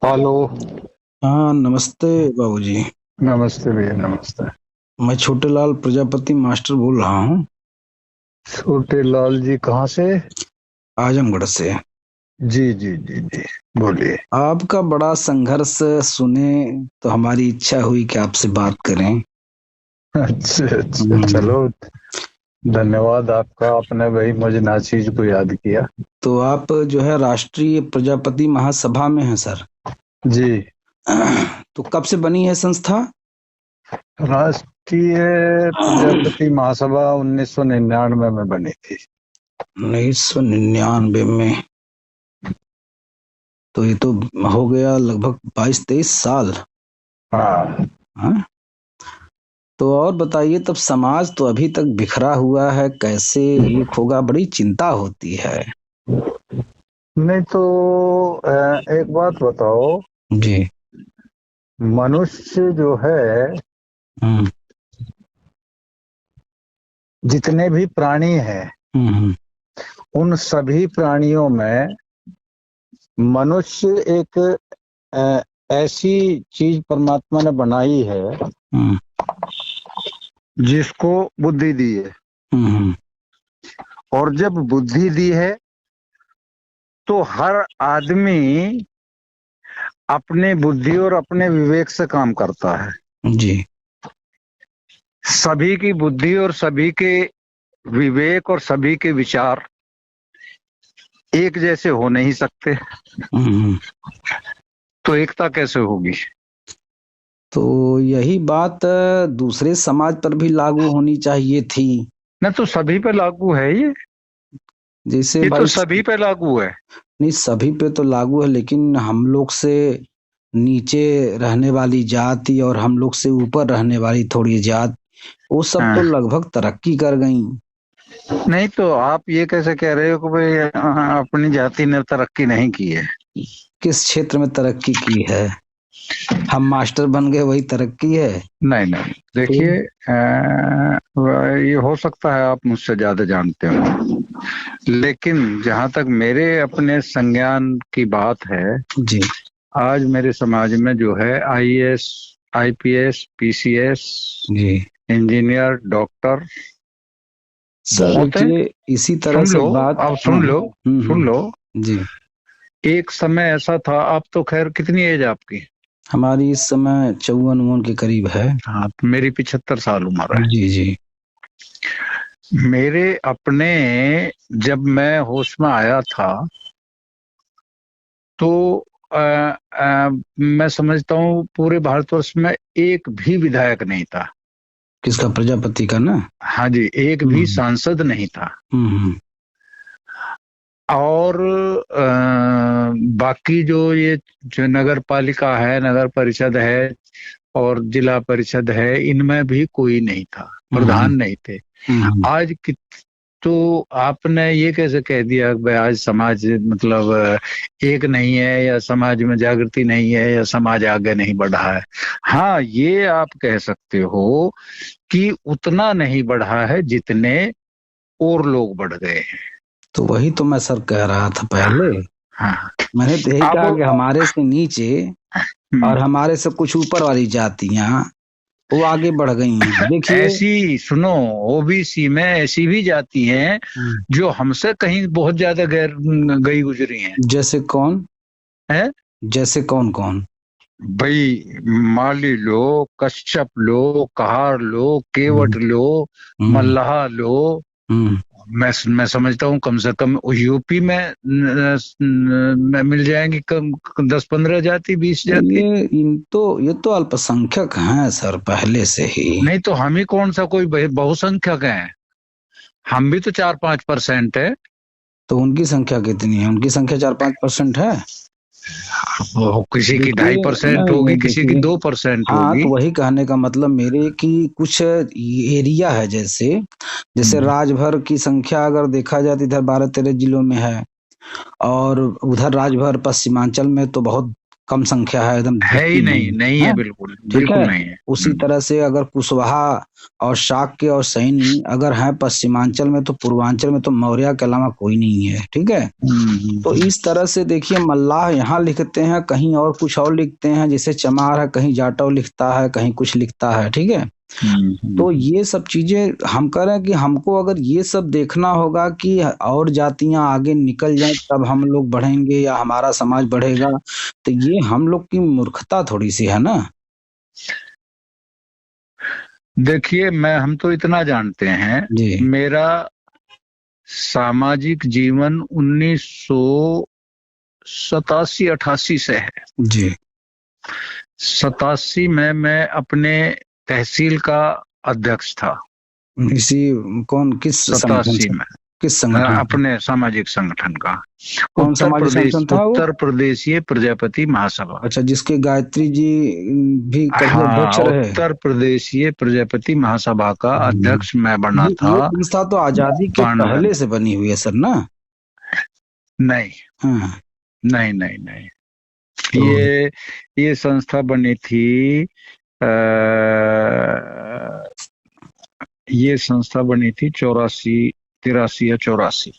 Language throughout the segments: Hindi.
हेलो। हाँ, नमस्ते बाबूजी। नमस्ते भैया, नमस्ते। मैं छोटेलाल प्रजापति मास्टर बोल रहा हूँ, छोटे लाल जी कहाँ से? आजमगढ़ से। जी जी जी जी, बोलिए। आपका बड़ा संघर्ष सुने तो हमारी इच्छा हुई कि आपसे बात करें। अच्छा अच्छा, हम्म, चलो। धन्यवाद आपका, आपने भाई मुझे नाचीज को याद किया। तो आप जो है राष्ट्रीय प्रजापति महासभा में हैं सर। जी। तो कब से बनी है संस्था? राष्ट्रीय प्रजापति महासभा 1999 में बनी थी। 1999 में? तो ये तो हो गया लगभग 22-23 साल। हाँ। हाँ। तो और बताइए, तब समाज तो अभी तक बिखरा हुआ है, कैसे एक होगा, बड़ी चिंता होती है। नहीं तो एक बात बताओ। जी। मनुष्य जो है, हम्म। जितने भी प्राणी हैं, हम्म। उन सभी प्राणियों में मनुष्य एक ऐसी चीज परमात्मा ने बनाई है हम्म। जिसको बुद्धि दी है। हम्म। और जब बुद्धि दी है तो हर आदमी अपने बुद्धि और अपने विवेक से काम करता है। जी। सभी की बुद्धि और सभी के विवेक और सभी के विचार एक जैसे हो नहीं सकते। हम्म। तो एकता कैसे होगी? तो यही बात दूसरे समाज पर भी लागू होनी चाहिए थी। न तो सभी पे लागू है ये। जैसे ये तो भाई, सभी पे लागू है। नहीं सभी पे तो लागू है, लेकिन हम लोग से नीचे रहने वाली जाति और हम लोग से ऊपर रहने वाली थोड़ी जात, वो सब तो हाँ। लगभग तरक्की कर गई। नहीं तो आप ये कैसे कह रहे हो कि भाई अपनी जाति ने तरक्की नहीं की है? किस क्षेत्र में तरक्की की है? हम मास्टर बन गए, वही तरक्की है? नहीं नहीं, फिर? देखिए, ये हो सकता है आप मुझसे ज्यादा जानते हो, लेकिन जहां तक मेरे अपने संज्ञान की बात है, जी। आज मेरे समाज में जो है आईएएस, आईपीएस, पीसीएस, जी। इंजीनियर, डॉक्टर सर बहुत है। देखिए, इसी तरह सुन से लो, बात। आप हाँ। सुन लो, सुन लो। जी। एक समय ऐसा था, आप तो खैर कितनी एज आपकी? हमारी इस समय 54 के करीब है। हाँ, तो मेरी 75 साल उम्र है। जी। जी। मेरे अपने, जब मैं होश में आया था तो मैं समझता हूँ पूरे भारतवर्ष में एक भी विधायक नहीं था। किसका? प्रजापति का ना? हाँ जी, एक भी हम्म। सांसद नहीं था। हम्म। और बाकी जो ये जो नगर पालिका है, नगर परिषद है और जिला परिषद है, इनमें भी कोई नहीं था, हम्म। प्रधान नहीं थे। हम्म। आज कि तो आपने ये कैसे कह दिया कि भाई आज समाज मतलब एक नहीं है, या समाज में जागृति नहीं है, या समाज आगे नहीं बढ़ा है? हाँ, ये आप कह सकते हो कि उतना नहीं बढ़ा है जितने और लोग बढ़ गए हैं। तो वही तो मैं सर कह रहा था पहले। हाँ। मैंने तो यही अब कहा कि हमारे से नीचे हम्म, और हमारे से कुछ ऊपर वाली जातियां वो आगे बढ़ गई हैं, देखिए। ऐसी सुनो, ओबीसी में ऐसी भी जाती हैं हम्म। जो हमसे कहीं बहुत ज्यादा गैर गई गुजरी हैं। जैसे कौन? हैं? जैसे कौन कौन? भाई, माली लो, कश्यप लो, कहार लो, हम्म। केवट लो, हम्म। मल्लाह लो। हम्म। मैं समझता हूँ कम से कम यूपी में मिल जाएंगी कम 10-15 जाति, 20 तो जाति। ये तो अल्पसंख्यक हैं सर, पहले से ही। नहीं तो हम ही कौन सा कोई बहुसंख्यक हैं? हम भी तो 4-5% है। तो उनकी संख्या कितनी है? उनकी संख्या 4-5% है। वो किसी की ढाई देखिए, परसेंट नहीं होगी, नहीं, किसी की देखिए। 2% हाँ, होगी। तो वही कहने का मतलब मेरे कि कुछ एरिया है, जैसे जैसे हम्म, राजभर की संख्या अगर देखा जाए तो इधर 12-13 जिलों में है। और उधर राजभर पश्चिमांचल में तो बहुत कम संख्या है, एकदम है ही नहीं, नहीं है, है, बिल्कुल ठीक बिल्कुल है। नहीं है। उसी तरह से अगर कुशवाहा और शाक्य और सैनी अगर हैं पश्चिमांचल में, तो पूर्वांचल में तो मौर्य के अलावा कोई नहीं है, ठीक है। तो इस तरह से देखिए, मल्लाह यहाँ लिखते हैं, कहीं और कुछ और लिखते हैं, जैसे चमार है, कहीं जाटव लिखता है, कहीं कुछ लिखता है, ठीक है। तो ये सब चीजें हम कह रहे हैं कि हमको अगर ये सब देखना होगा कि और जातियां आगे निकल जाएं तब हम लोग बढ़ेंगे या हमारा समाज बढ़ेगा, तो ये हम लोग की मूर्खता थोड़ी सी है ना। देखिए, हम तो इतना जानते हैं, जी मेरा सामाजिक जीवन 1987-88 से है। जी। 87 में मैं अपने तहसील का अध्यक्ष था। इसी कौन किस संगठन 87 से, में किस संगठन से? अपने सामाजिक संगठन का, कौन सामाजिक संगठन था वो? उत्तर प्रदेशीय प्रजापति महासभा। अच्छा, जिसके गायत्री जी भी कभी अध्यक्ष हाँ, रहे। उत्तर प्रदेशीय प्रजापति महासभा का अध्यक्ष मैं बना ये था। संस्था तो आजादी के पान पहले से बनी हुई है सर ना। नहीं, हाँ। नहीं, नहीं, नहीं। तो ये संस्था बनी थी, ये संस्था बनी थी 83 या 84।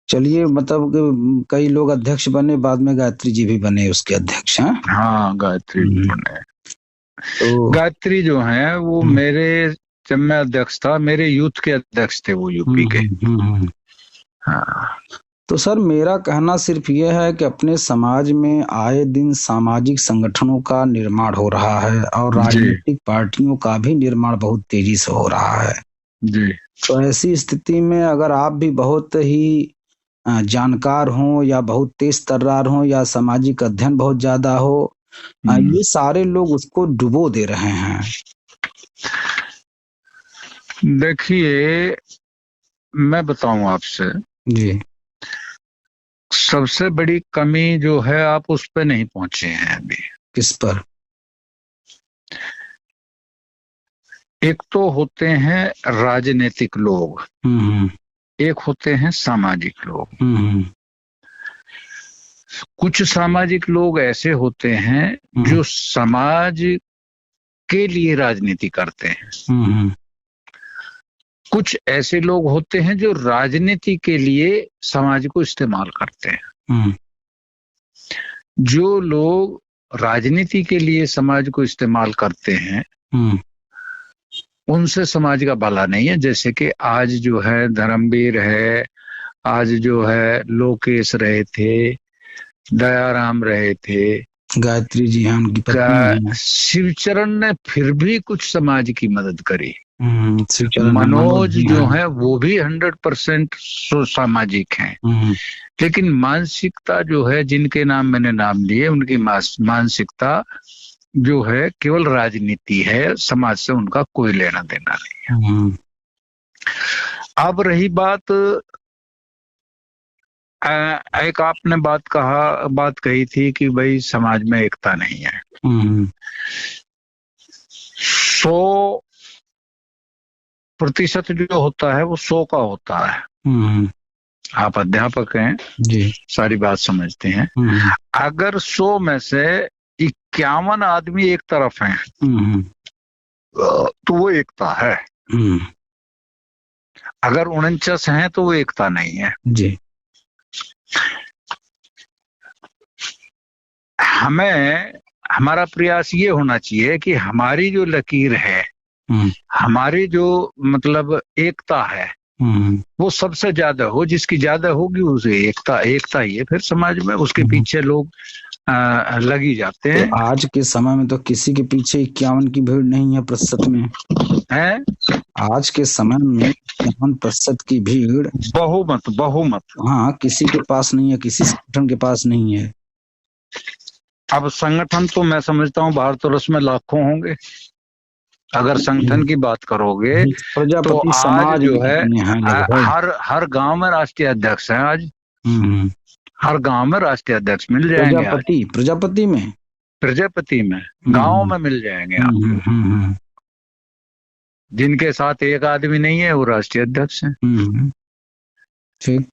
चलिए, मतलब कि कई लोग अध्यक्ष बने, बाद में गायत्री जी भी बने उसके अध्यक्ष हैं। हाँ, गायत्री जी बने। तो गायत्री जो है वो मेरे, जब मैं अध्यक्ष था, मेरे यूथ के अध्यक्ष थे वो, यूपी के। हाँ। तो सर, मेरा कहना सिर्फ ये है कि अपने समाज में आए दिन सामाजिक संगठनों का निर्माण हो रहा है और राजनीतिक पार्टियों का भी निर्माण बहुत तेजी से हो रहा है जी। तो ऐसी स्थिति में अगर आप भी बहुत ही जानकार हो या बहुत तेज तर्रार हो या सामाजिक अध्ययन बहुत ज्यादा हो, ये सारे लोग उसको डुबो दे रहे हैं। देखिए, मैं बताऊं आपसे जी। सबसे बड़ी कमी जो है, आप उस पे नहीं पहुंचे हैं अभी। किस पर? एक तो होते हैं राजनीतिक लोग, एक होते हैं सामाजिक लोग। कुछ सामाजिक लोग ऐसे होते हैं जो समाज के लिए राजनीति करते हैं। कुछ ऐसे लोग होते हैं जो राजनीति के लिए समाज को इस्तेमाल करते हैं। जो लोग राजनीति के लिए समाज को इस्तेमाल करते हैं, उनसे समाज का भला नहीं है। जैसे कि आज जो है धर्मवीर है, आज जो है लोकेश रहे थे, दयाराम रहे थे, गायत्री जी हैं, उनकी पत्नी हैं। शिवचरण ने फिर भी कुछ समाज की मदद करी। शिवचरण मनोज जो है वो भी 100% सामाजिक हैं। लेकिन मानसिकता जो है, जिनके नाम मैंने नाम लिए, उनकी मानसिकता जो है केवल राजनीति है, समाज से उनका कोई लेना देना नहीं है। अब रही बात, एक आपने बात कही थी कि भाई समाज में एकता नहीं है। 100% जो होता है वो 100 का होता है। आप अध्यापक हैं जी, सारी बात समझते हैं। अगर 100 में से 51 आदमी एक तरफ हैं, तो वो एकता है। अगर 49 हैं तो वो एकता नहीं है जी। हमारा प्रयास ये होना चाहिए कि हमारी जो लकीर है, हमारी जो मतलब एकता है, वो सबसे ज्यादा हो। जिसकी ज्यादा होगी उसे एकता ही है। फिर समाज में उसके पीछे लोग लगी जाते हैं। तो आज के समय में तो किसी के पीछे 51 की भीड़ नहीं है प्रतिशत में है। आज के समय में 51% की भीड़, बहुमत। हाँ, किसी के पास नहीं है, किसी संगठन के पास नहीं है। अब संगठन तो मैं समझता हूँ भारत वर्ष में लाखों होंगे। अगर संगठन की बात करोगे तो आज जो है हर गांव में राष्ट्रीय अध्यक्ष है। आज हर गांव में राष्ट्रीय अध्यक्ष मिल जाएंगे। प्रजापति में गांव में मिल जाएंगे आपको। जिनके साथ एक आदमी नहीं है वो राष्ट्रीय अध्यक्ष है। ठीक।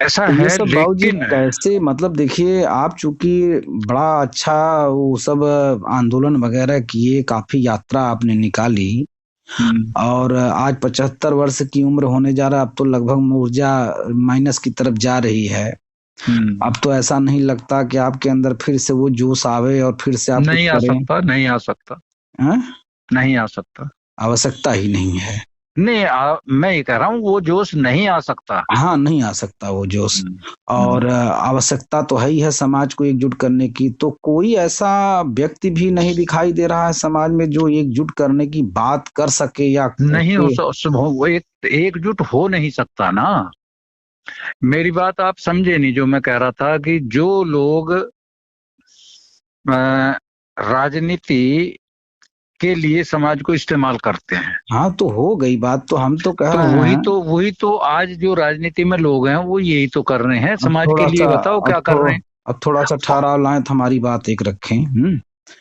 ऐसा तो ये है, सब बाबूजी लेकिन कैसे, मतलब देखिए आप चूंकि बड़ा अच्छा वो सब आंदोलन वगैरह किए, काफी यात्रा आपने निकाली, हम्म, और आज 75 वर्ष की उम्र होने जा रहा है, अब तो लगभग ऊर्जा माइनस की तरफ जा रही है। हम्म, अब तो ऐसा नहीं लगता कि आपके अंदर फिर से वो जोश आवे और फिर से आप कुछ नहीं आ करें। सकता, नहीं आ सकता, हैं? नहीं आ सकता। आवश्यकता ही नहीं है। नहीं मैं ये कह रहा हूँ वो जोश नहीं आ सकता। हाँ, नहीं आ सकता वो जोश। हम्म, और आवश्यकता तो है ही है समाज को एकजुट करने की, तो कोई ऐसा व्यक्ति भी नहीं दिखाई दे रहा है समाज में जो एकजुट करने की बात कर सके या नहीं हो उसके। वो एकजुट हो नहीं सकता ना। मेरी बात आप समझे नहीं, जो मैं कह रहा था कि जो लोग राजनीति के लिए समाज को इस्तेमाल करते हैं, हाँ, तो हो गई बात, तो हम तो कह तो रहे हैं। वही तो आज जो राजनीति में लोग हैं वो यही तो कर रहे हैं अब समाज के थोड़ा सा लिए, बताओ अब क्या कर थोड़ा रहे हैं। अब थोड़ा सा ठहराव लाएं तो हमारी बात एक रखें।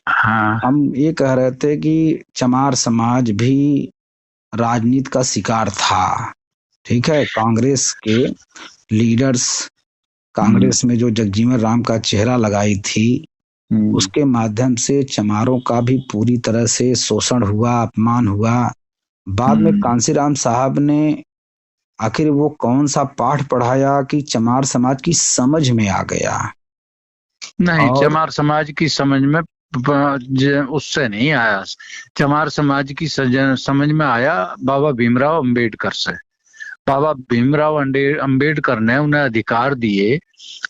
हाँ। हम ये कह रहे थे कि चमार समाज भी राजनीति का शिकार था। ठीक है, कांग्रेस के लीडर्स, हम्म, कांग्रेस में जो जगजीवन राम का चेहरा लगाई थी, हम्म, उसके माध्यम से चमारों का भी पूरी तरह से शोषण हुआ, अपमान हुआ। बाद में हम्म। कांसीराम साहब ने आखिर वो कौन सा पाठ पढ़ाया कि चमार समाज की समझ में आ गया। नहीं, और चमार समाज की समझ में उससे नहीं आया। चमार समाज की समझ में आया बाबा भीमराव अंबेडकर से। बाबा भीमराव अंबेडकर ने उन्हें अधिकार दिए,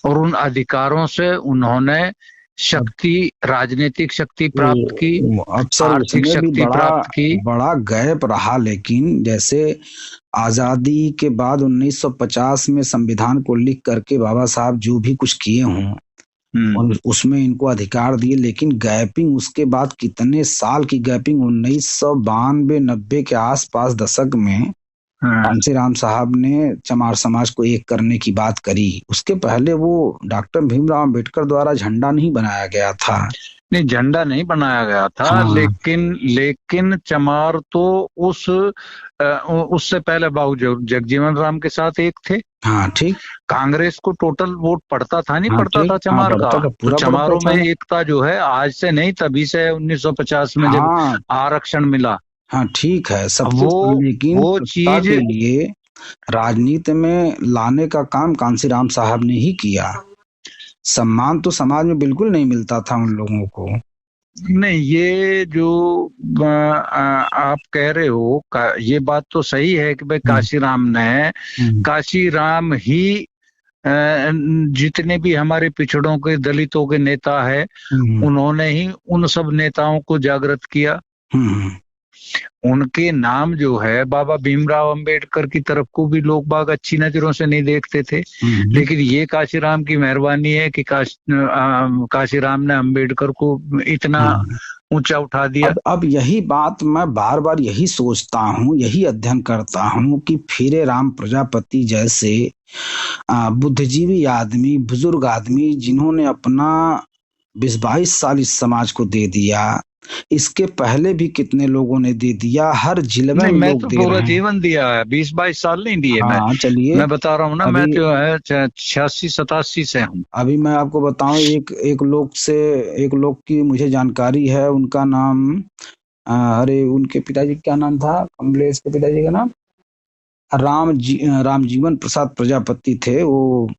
और उन अधिकारों से उन्होंने शक्ति, राजनीतिक शक्ति प्राप्त की, अब सर आर्थिक उसमें भी शक्ति बड़ा प्राप्त की। बड़ा गैप रहा, लेकिन जैसे आजादी के बाद 1950 में संविधान को लिख करके बाबा साहब जो भी कुछ किए हों, हम्म, और उसमें इनको अधिकार दिए, लेकिन गैपिंग उसके बाद कितने साल की गैपिंग, 1992 90 के आसपास दशक में हाँ। कांशीराम साहब ने चमार समाज को एक करने की बात करी। उसके पहले वो डॉक्टर भीमराव अंबेडकर द्वारा झंडा नहीं बनाया गया था। नहीं, झंडा नहीं बनाया गया था, हाँ, लेकिन चमार तो उस उससे पहले बाबू जगजीवन राम के साथ एक थे। हाँ, ठीक। कांग्रेस को टोटल वोट पड़ता था, नहीं हाँ, पड़ता ठीक। था हाँ, चमार का। पढ़ता था, तो पूरा पढ़ता चमारों में था। एकता जो है आज से नहीं, तभी से 1950 में जब हाँ, आरक्षण मिला। हाँ, ठीक है, सब अब कुछ, लेकिन वो सत्ता चीज के लिए राजनीति में लाने का काम कांशीराम साहब ने ही किया। सम्मान तो समाज में बिल्कुल नहीं मिलता था उन लोगों को। नहीं, ये जो आप कह रहे हो ये बात तो सही है कि भाई हम्म, काशीराम ने, हम्म, काशीराम ही जितने भी हमारे पिछड़ों के, दलितों के नेता है, हम्म, उन्होंने ही उन सब नेताओं को जागृत किया। हम्म, उनके नाम जो है, बाबा भीमराव अंबेडकर की तरफ को भी लोग बाग अच्छी नजरों से नहीं देखते थे, हम्म, लेकिन ये काशीराम की मेहरबानी है कि काशीराम ने अंबेडकर को इतना हाँ। ऊंचा उठा दिया। अब यही बात मैं बार बार यही सोचता हूँ, यही अध्ययन करता हूँ कि फिरे राम प्रजापति जैसे बुद्धिजीवी आदमी, बुजुर्ग आदमी, जिन्होंने अपना 20 22 साल इस समाज को दे दिया, इसके पहले भी कितने लोगों ने दे दिया, हर जिले नहीं, में मैं लोग तो दे पूरा रहे हैं। जीवन दिया है, 20 22 साल नहीं दिए। हाँ, चलिए। मैं बता रहा हूँ ना, मैं अभी जो है 86 87 से हूँ। अभी मैं आपको बताऊं, एक एक लोग से, एक लोग की मुझे जानकारी है, उनका नाम अरे उनके पिताजी क्या नाम था, कमलेश के पिताजी का नाम रामजीवन प्रसाद प्रजापति थे। वो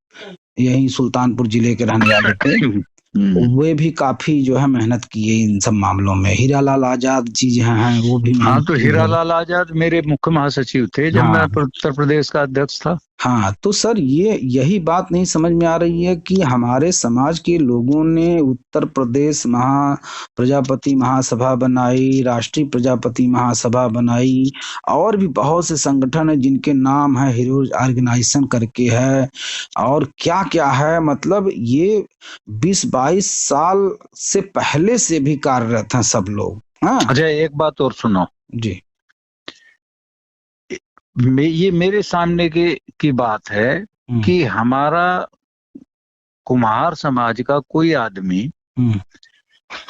यही सुल्तानपुर जिले के रहने वाले थे। वे भी काफी जो है मेहनत किए इन सब मामलों में। हीरालाल आजाद जी जो हैं वो भी हाँ, मेहनत तो किए। हीरालाल आजाद मेरे मुख्य महासचिव थे जब मैं हाँ, उत्तर प्रदेश का अध्यक्ष था। हाँ, तो सर ये यही बात नहीं समझ में आ रही है कि हमारे समाज के लोगों ने उत्तर प्रदेश प्रजापति महासभा बनाई, राष्ट्रीय प्रजापति महासभा बनाई, और भी बहुत से संगठन है जिनके नाम है, हीरोज ऑर्गेनाइजेशन करके है, और क्या क्या है। मतलब ये 20 22 साल से पहले से भी कार्यरत हैं सब लोग। हाँ अच्छा, एक बात और सुनो। जी। ये मेरे सामने की बात है हम्म, कि हमारा कुम्हार समाज का कोई आदमी हम्म,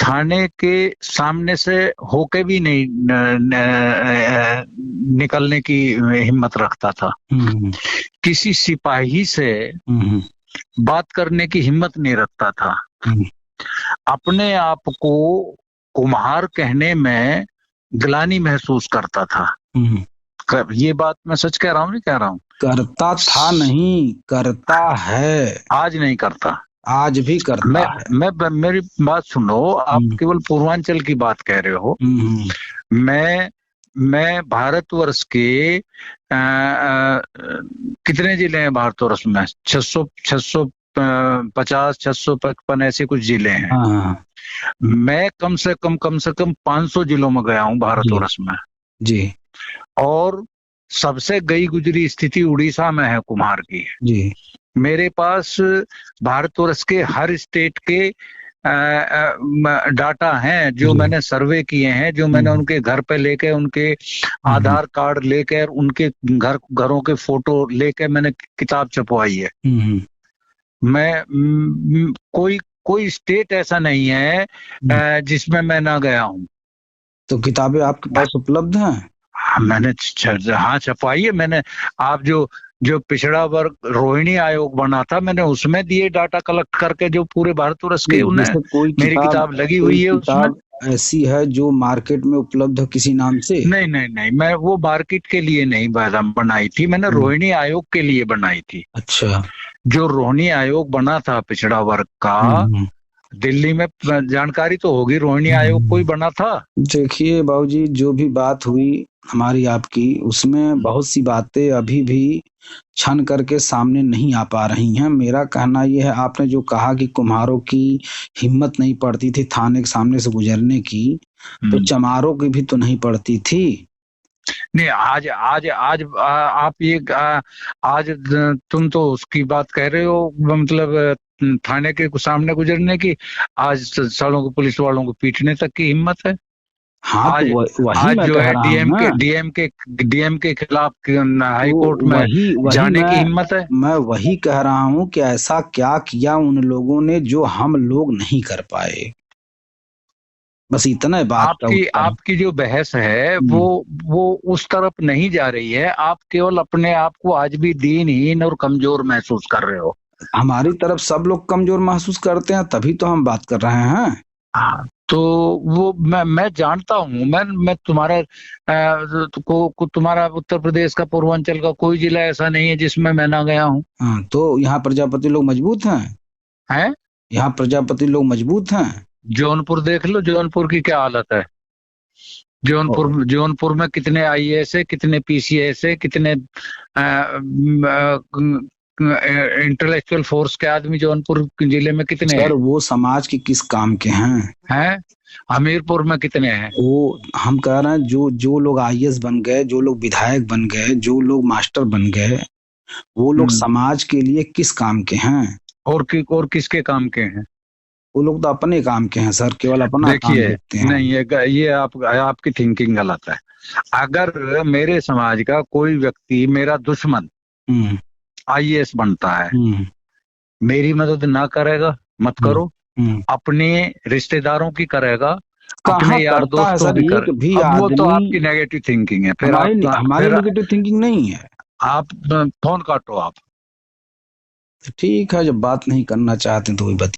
थाने के सामने से होके भी नहीं निकलने की हिम्मत रखता था। किसी सिपाही से बात करने की हिम्मत नहीं रखता था। अपने आप को कुम्हार कहने में ग्लानि महसूस करता था। ये बात मैं सच कह रहा हूँ, नहीं कह रहा हूँ? करता था नहीं, करता है। आज नहीं करता, आज भी करता है। मेरी बात सुनो, आप केवल पूर्वांचल की बात कह रहे हो। मैं भारतवर्ष के कितने जिले हैं भारतवर्ष में? 650 655 ऐसे कुछ जिले हैं। मैं कम से कम 500 जिलों में गया हूँ भारतवर्ष में जी। और सबसे गई गुजरी स्थिति उड़ीसा में है कुम्हार की जी। मेरे पास भारतवर्ष के हर स्टेट के डाटा हैं जो मैंने सर्वे किए हैं, जो मैंने उनके घर पे लेके उनके आधार कार्ड लेकर उनके घरों के फोटो लेकर मैंने किताब छपवाई है। मैं कोई स्टेट ऐसा नहीं है जिसमें मैं ना गया हूँ। तो किताबें आपके पास उपलब्ध हैं? मैंने हाँ छपवाई है मैंने। आप जो पिछड़ा वर्ग रोहिणी आयोग बना था, मैंने उसमें दिए डाटा कलेक्ट करके जो पूरे भारतवर्ष के, उन्हें मेरी किताब लगी हुई है उसमें। ऐसी है जो मार्केट में उपलब्ध है किसी नाम से? नहीं, मैं वो मार्केट के लिए नहीं बनाई थी, मैंने रोहिणी आयोग के लिए बनाई थी। अच्छा। जो रोहिणी आयोग बना था पिछड़ा वर्ग का, दिल्ली में जानकारी तो होगी, रोहिणी आयोग कोई बना था। देखिए बाबूजी, जो भी बात हुई हमारी आपकी, उसमें बहुत सी बातें अभी भी छन करके सामने नहीं आ पा रही हैं। मेरा कहना यह है, आपने जो कहा कि कुम्हारों की हिम्मत नहीं पड़ती थी थाने के सामने से गुजरने की, तो चमारों की भी तो नहीं पड़ती थी। नहीं, आज आप ये आज तुम तो उसकी बात कह रहे हो, मतलब थाने के सामने गुजरने की। आज सालों को पुलिस वालों को पीटने तक की हिम्मत है। हाँ, आज तो वही आज मैं जो कह है रहा हूं डीएम के खिलाफ हाई कोर्ट में जाने की हिम्मत है। मैं वही कह रहा हूँ कि ऐसा क्या किया उन लोगों ने जो हम लोग नहीं कर पाए। बस इतना बात आपकी जो बहस है वो उस तरफ नहीं जा रही है। आप केवल अपने आप को आज भी दीनहीन और कमजोर महसूस कर रहे हो। हमारी तरफ सब लोग कमजोर महसूस करते हैं, तभी तो हम बात कर रहे हैं। हाँ, तो वो मैं जानता हूँ। मैं तुम्हारा उत्तर प्रदेश का पूर्वांचल का कोई जिला ऐसा नहीं है जिसमें मैं ना गया हूँ। हाँ, तो यहाँ प्रजापति लोग मजबूत हैं? यहाँ प्रजापति लोग मजबूत हैं। जौनपुर देख लो, जौनपुर की क्या हालत है। जौनपुर में कितने आईएएस है, कितने पीसीएस है, कितने इंटेलेक्चुअल फोर्स के आदमी जौनपुर जिले में कितने हैं? वो समाज के किस काम के हैं? हमीरपुर में कितने हैं? वो हम कह रहे हैं, जो लोग आईएएस बन गए, जो लोग विधायक बन गए, जो लोग मास्टर बन गए, वो लोग समाज के लिए किस काम के हैं? और किसके काम के हैं? वो लोग तो अपने काम के हैं सर, केवल अपना काम देखते हैं। नहीं, ये आपकी थिंकिंग गलत है। अगर मेरे समाज का कोई व्यक्ति, मेरा दुश्मन आईएएस बनता है, मेरी मदद ना करेगा, मत करो। अपने रिश्तेदारों की करेगा, अपने यार दोस्तों की करेगा। वो तो आपकी नेगेटिव थिंकिंग है। फिर हमारी नेगेटिव थिंकिंग नहीं है। आप फोन काटो आप। ठीक है, जब बात नहीं करना चाहते तो वही बात